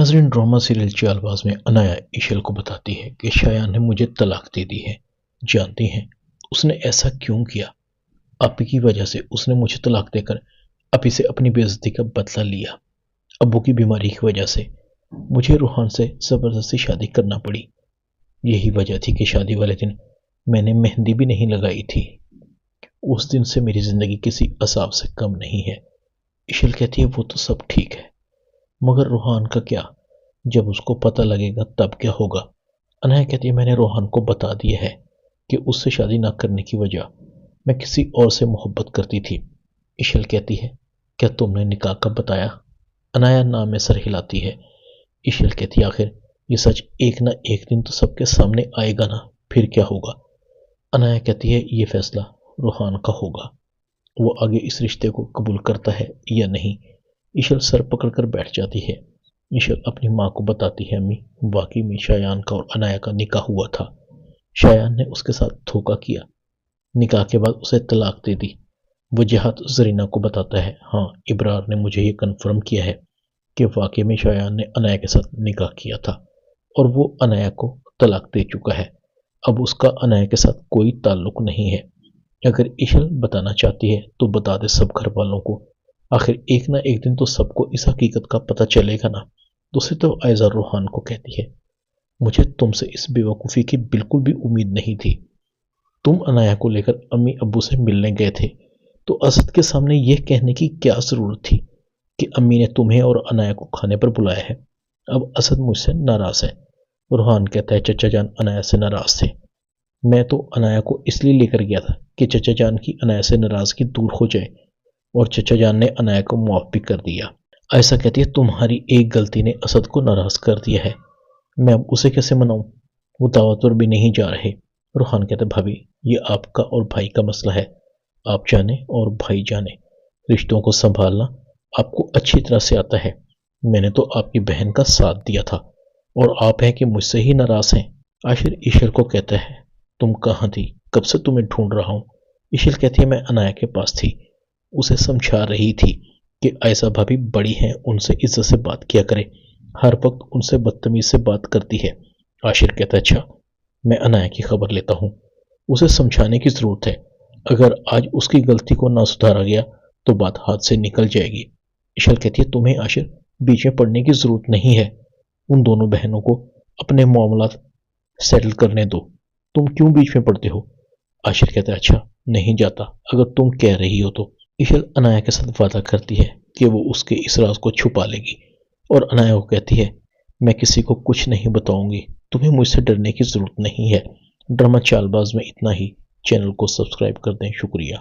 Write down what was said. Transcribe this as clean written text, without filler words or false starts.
ناظرین، drama serial چالباز میں انایا ایشل کو بتاتی ہے کہ شایان نے مجھے طلاق دے دی ہے۔ جانتی ہیں اس نے ایسا کیوں کیا؟ آپ کی وجہ سے اس نے مجھے طلاق دے کر اپی سے اپنی بے عزتی کا بدلہ لیا۔ ابو کی بیماری کی وجہ سے مجھے روحان سے زبردستی شادی کرنا پڑی۔ یہی وجہ تھی کہ شادی والے دن میں نے مہندی بھی نہیں لگائی تھی۔ اس دن سے میری زندگی کسی عذاب سے کم نہیں ہے۔ ایشل کہتی ہے وہ تو سب ٹھیک ہے، مگر روحان کا کیا؟ جب اس کو پتہ لگے گا تب کیا ہوگا؟ انایا کہتی ہے میں نے روحان کو بتا دیا ہے کہ اس سے شادی نہ کرنے کی وجہ میں کسی اور سے محبت کرتی تھی۔ ایشل کہتی ہے کیا تم نے نکاح کا بتایا؟ انایا نام میں سر ہلاتی ہے۔ ایشل کہتی ہے آخر یہ سچ ایک نہ ایک دن تو سب کے سامنے آئے گا نا، پھر کیا ہوگا؟ انایا کہتی ہے یہ فیصلہ روحان کا ہوگا، وہ آگے اس رشتے کو قبول کرتا ہے یا نہیں۔ ایشل سر پکڑ کر بیٹھ جاتی ہے۔ ایشل اپنی ماں کو بتاتی ہے امی واقعی میں شایان کا اور انایا کا نکاح ہوا تھا۔ شایان نے اس کے ساتھ دھوکہ کیا، نکاح کے بعد اسے طلاق دے دی۔ وجوہات زرینہ کو بتاتا ہے ہاں ابرار نے مجھے یہ کنفرم کیا ہے کہ واقعی میں شایان نے انایا کے ساتھ نکاح کیا تھا اور وہ انایا کو طلاق دے چکا ہے۔ اب اس کا انایا کے ساتھ کوئی تعلق نہیں ہے۔ اگر ایشل بتانا چاہتی ہے تو بتا دے سب گھر والوں کو، آخر ایک نہ ایک دن تو سب کو اس حقیقت کا پتہ چلے گا نا۔ دوسری طرف آئزہ روحان کو کہتی ہے مجھے تم سے اس بے وقوفی کی بالکل بھی امید نہیں تھی۔ تم انایا کو لے کر امی ابو سے ملنے گئے تھے تو اسد کے سامنے یہ کہنے کی کیا ضرورت تھی کہ امی نے تمہیں اور انایا کو کھانے پر بلایا ہے؟ اب اسد مجھ سے ناراض ہے۔ روحان کہتا ہے چچا جان انایا سے ناراض تھے، میں تو انایا کو اس لیے لے کر گیا تھا کہ چچا جان کی انایا سے ناراضگی دور ہو جائے، اور چچا جان نے انایا کو معاف بھی کر دیا۔ ایسا کہتی ہے تمہاری ایک غلطی نے اسد کو ناراض کر دیا ہے، میں اب اسے کیسے مناؤں؟ وہ دعوت پر بھی نہیں جا رہے۔ روحان کہتا ہے بھابھی یہ آپ کا اور بھائی کا مسئلہ ہے، آپ جانے اور بھائی جانے، رشتوں کو سنبھالنا آپ کو اچھی طرح سے آتا ہے۔ میں نے تو آپ کی بہن کا ساتھ دیا تھا اور آپ ہیں کہ مجھ سے ہی ناراض ہیں۔ آخر ایشل کو کہتا ہے تم کہاں تھی؟ کب سے تمہیں ڈھونڈ رہا ہوں۔ ایشل کہتی ہے میں انایا کے پاس تھی، اسے سمجھا رہی تھی کہ ایسا بھابھی بڑی ہیں، ان سے عزت سے بات کیا کرے، ہر وقت ان سے بدتمیز سے بات کرتی ہے۔ عاشر کہتا ہے اچھا میں انایا کی خبر لیتا ہوں، اسے سمجھانے کی ضرورت ہے، اگر آج اس کی غلطی کو نہ سدھارا گیا تو بات ہاتھ سے نکل جائے گی۔ ایشل کہتی ہے تمہیں عاشر بیچ میں پڑنے کی ضرورت نہیں ہے، ان دونوں بہنوں کو اپنے معاملات سیٹل کرنے دو، تم کیوں بیچ میں پڑتے ہو؟ عاشر کہتا ہے اچھا نہیں جاتا اگر تم کہہ رہی ہو تو۔ ایشل انایا کے ساتھ وعدہ کرتی ہے کہ وہ اس کے اس راز کو چھپا لے گی، اور انایا کو کہتی ہے میں کسی کو کچھ نہیں بتاؤں گی، تمہیں مجھ سے ڈرنے کی ضرورت نہیں ہے۔ ڈرامہ چالباز میں اتنا ہی، چینل کو سبسکرائب کر دیں، شکریہ۔